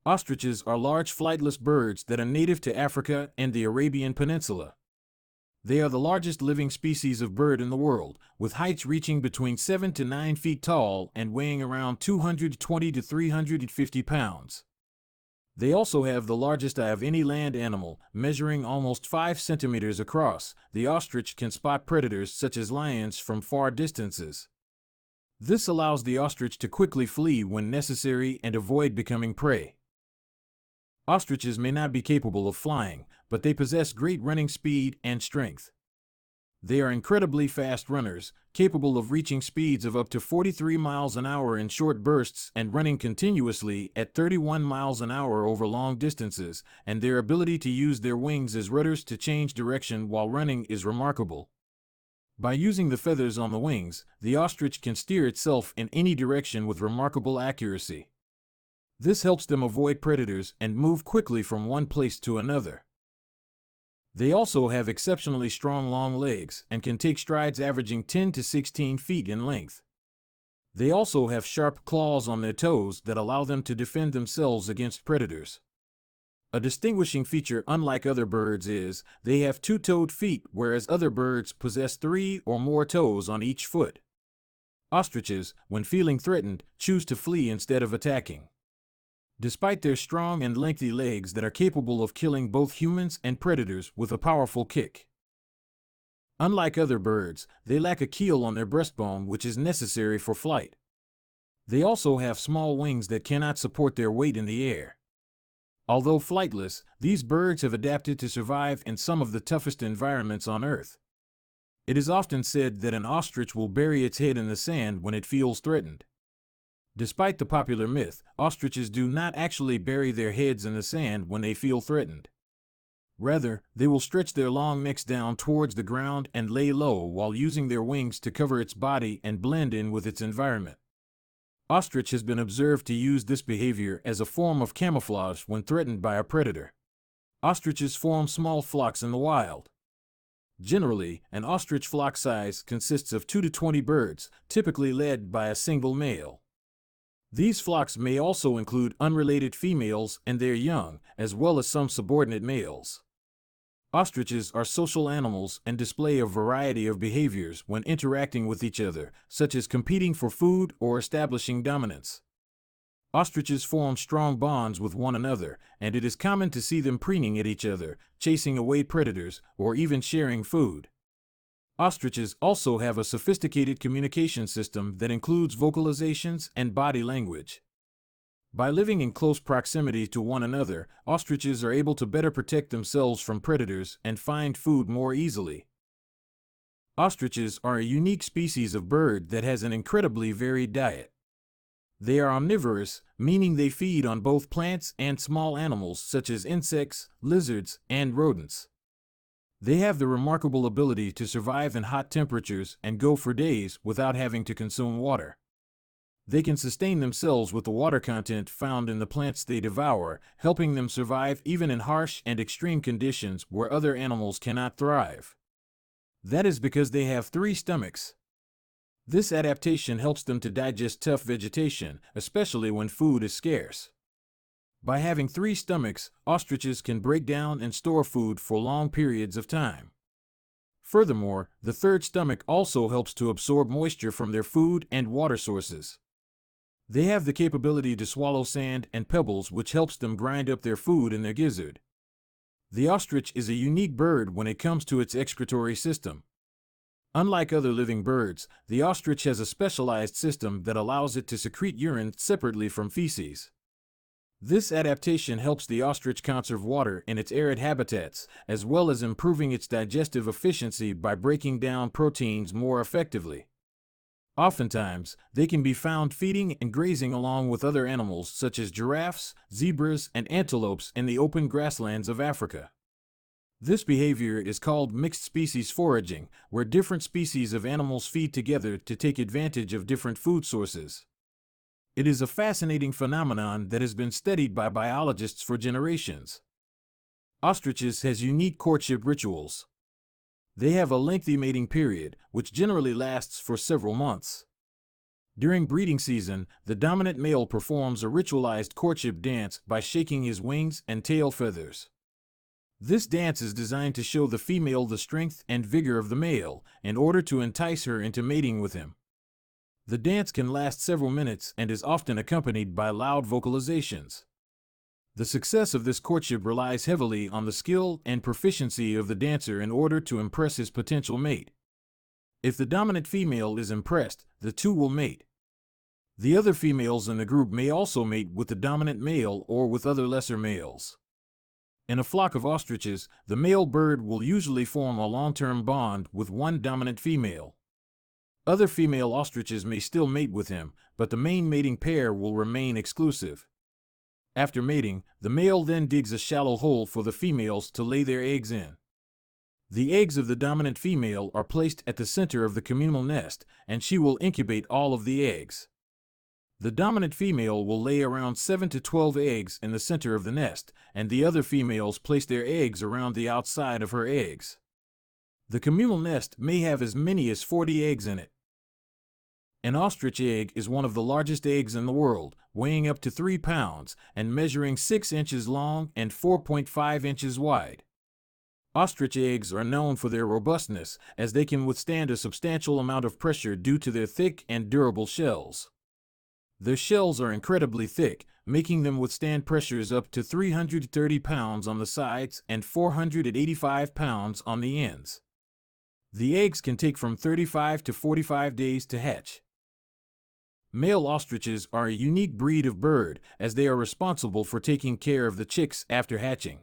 Ostriches are large flightless birds that are native to Africa and the Arabian Peninsula. They are the largest living species of bird in the world, with heights reaching between 7 to 9 feet tall and weighing around 220 to 350 pounds. They also have the largest eye of any land animal, measuring almost 5 centimeters across. The ostrich can spot predators such as lions from far distances. This allows the ostrich to quickly flee when necessary and avoid becoming prey. Ostriches may not be capable of flying, but they possess great running speed and strength. They are incredibly fast runners, capable of reaching speeds of up to 43 miles an hour in short bursts and running continuously at 31 miles an hour over long distances, and their ability to use their wings as rudders to change direction while running is remarkable. By using the feathers on the wings, the ostrich can steer itself in any direction with remarkable accuracy. This helps them avoid predators and move quickly from one place to another. They also have exceptionally strong long legs and can take strides averaging 10 to 16 feet in length. They also have sharp claws on their toes that allow them to defend themselves against predators. A distinguishing feature, unlike other birds, is they have two-toed feet, whereas other birds possess 3 or more toes on each foot. Ostriches, when feeling threatened, choose to flee instead of attacking. Despite their strong and lengthy legs that are capable of killing both humans and predators with a powerful kick. Unlike other birds, they lack a keel on their breastbone, which is necessary for flight. They also have small wings that cannot support their weight in the air. Although flightless, these birds have adapted to survive in some of the toughest environments on Earth. It is often said that an ostrich will bury its head in the sand when it feels threatened. Despite the popular myth, ostriches do not actually bury their heads in the sand when they feel threatened. Rather, they will stretch their long necks down towards the ground and lay low while using their wings to cover its body and blend in with its environment. Ostrich has been observed to use this behavior as a form of camouflage when threatened by a predator. Ostriches form small flocks in the wild. Generally, an ostrich flock size consists of 2 to 20 birds, typically led by a single male. These flocks may also include unrelated females and their young, as well as some subordinate males. Ostriches are social animals and display a variety of behaviors when interacting with each other, such as competing for food or establishing dominance. Ostriches form strong bonds with one another, and it is common to see them preening at each other, chasing away predators, or even sharing food. Ostriches also have a sophisticated communication system that includes vocalizations and body language. By living in close proximity to one another, ostriches are able to better protect themselves from predators and find food more easily. Ostriches are a unique species of bird that has an incredibly varied diet. They are omnivorous, meaning they feed on both plants and small animals such as insects, lizards, and rodents. They have the remarkable ability to survive in hot temperatures and go for days without having to consume water. They can sustain themselves with the water content found in the plants they devour, helping them survive even in harsh and extreme conditions where other animals cannot thrive. That is because they have 3 stomachs. This adaptation helps them to digest tough vegetation, especially when food is scarce. By having 3 stomachs, ostriches can break down and store food for long periods of time. Furthermore, the 3rd stomach also helps to absorb moisture from their food and water sources. They have the capability to swallow sand and pebbles, which helps them grind up their food in their gizzard. The ostrich is a unique bird when it comes to its excretory system. Unlike other living birds, the ostrich has a specialized system that allows it to secrete urine separately from feces. This adaptation helps the ostrich conserve water in its arid habitats, as well as improving its digestive efficiency by breaking down proteins more effectively. Oftentimes, they can be found feeding and grazing along with other animals such as giraffes, zebras, and antelopes in the open grasslands of Africa. This behavior is called mixed species foraging, where different species of animals feed together to take advantage of different food sources. It is a fascinating phenomenon that has been studied by biologists for generations. Ostriches has unique courtship rituals. They have a lengthy mating period, which generally lasts for several months. During breeding season, the dominant male performs a ritualized courtship dance by shaking his wings and tail feathers. This dance is designed to show the female the strength and vigor of the male, in order to entice her into mating with him. The dance can last several minutes and is often accompanied by loud vocalizations. The success of this courtship relies heavily on the skill and proficiency of the dancer in order to impress his potential mate. If the dominant female is impressed, the two will mate. The other females in the group may also mate with the dominant male or with other lesser males. In a flock of ostriches, the male bird will usually form a long-term bond with one dominant female. Other female ostriches may still mate with him, but the main mating pair will remain exclusive. After mating, the male then digs a shallow hole for the females to lay their eggs in. The eggs of the dominant female are placed at the center of the communal nest, and she will incubate all of the eggs. The dominant female will lay around 7 to 12 eggs in the center of the nest, and the other females place their eggs around the outside of her eggs. The communal nest may have as many as 40 eggs in it. An ostrich egg is one of the largest eggs in the world, weighing up to 3 pounds and measuring 6 inches long and 4.5 inches wide. Ostrich eggs are known for their robustness, as they can withstand a substantial amount of pressure due to their thick and durable shells. Their shells are incredibly thick, making them withstand pressures up to 330 pounds on the sides and 485 pounds on the ends. The eggs can take from 35 to 45 days to hatch. Male ostriches are a unique breed of bird, as they are responsible for taking care of the chicks after hatching.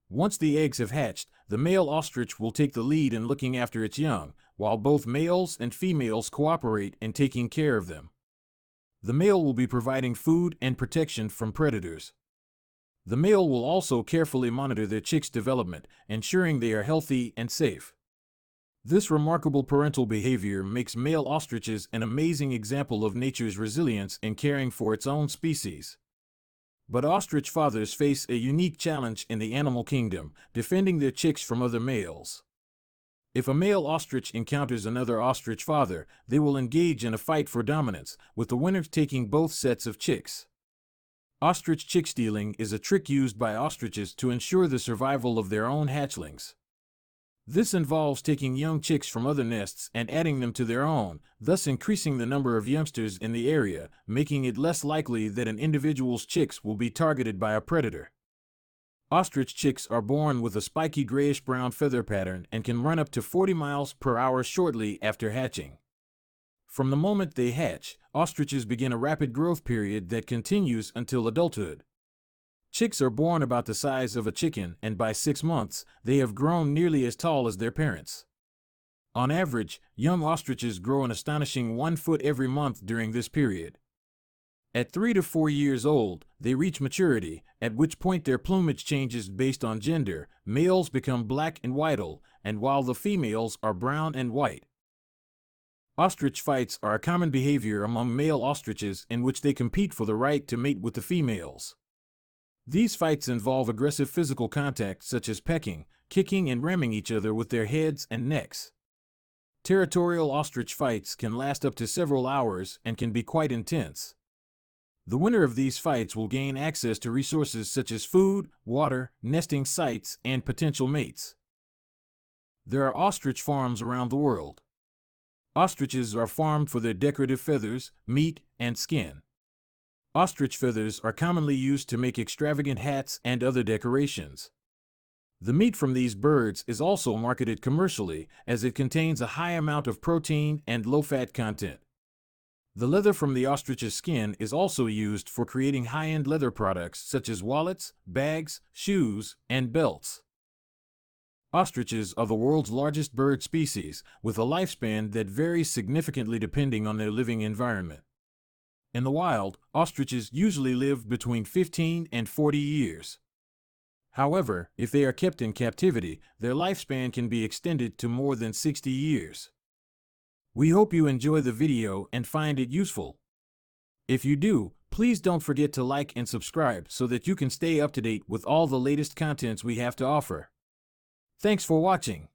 Once the eggs have hatched, the male ostrich will take the lead in looking after its young, while both males and females cooperate in taking care of them. The male will be providing food and protection from predators. The male will also carefully monitor their chicks' development, ensuring they are healthy and safe. This remarkable parental behavior makes male ostriches an amazing example of nature's resilience in caring for its own species. But ostrich fathers face a unique challenge in the animal kingdom, defending their chicks from other males. If a male ostrich encounters another ostrich father, they will engage in a fight for dominance, with the winner taking both sets of chicks. Ostrich chick stealing is a trick used by ostriches to ensure the survival of their own hatchlings. This involves taking young chicks from other nests and adding them to their own, thus increasing the number of youngsters in the area, making it less likely that an individual's chicks will be targeted by a predator. Ostrich chicks are born with a spiky grayish-brown feather pattern and can run up to 40 miles per hour shortly after hatching. From the moment they hatch, ostriches begin a rapid growth period that continues until adulthood. Chicks are born about the size of a chicken, and by 6 months, they have grown nearly as tall as their parents. On average, young ostriches grow an astonishing 1 foot every month during this period. At 3 to 4 years old, they reach maturity, at which point their plumage changes based on gender. Males become black and white, and while the females are brown and white. Ostrich fights are a common behavior among male ostriches in which they compete for the right to mate with the females. These fights involve aggressive physical contact such as pecking, kicking, and ramming each other with their heads and necks. Territorial ostrich fights can last up to several hours and can be quite intense. The winner of these fights will gain access to resources such as food, water, nesting sites, and potential mates. There are ostrich farms around the world. Ostriches are farmed for their decorative feathers, meat, and skin. Ostrich feathers are commonly used to make extravagant hats and other decorations. The meat from these birds is also marketed commercially, as it contains a high amount of protein and low-fat content. The leather from the ostrich's skin is also used for creating high-end leather products such as wallets, bags, shoes, and belts. Ostriches are the world's largest bird species, with a lifespan that varies significantly depending on their living environment. In the wild, ostriches usually live between 15 and 40 years. However, if they are kept in captivity, their lifespan can be extended to more than 60 years. We hope you enjoy the video and find it useful. If you do, please don't forget to like and subscribe so that you can stay up to date with all the latest contents we have to offer. Thanks for watching.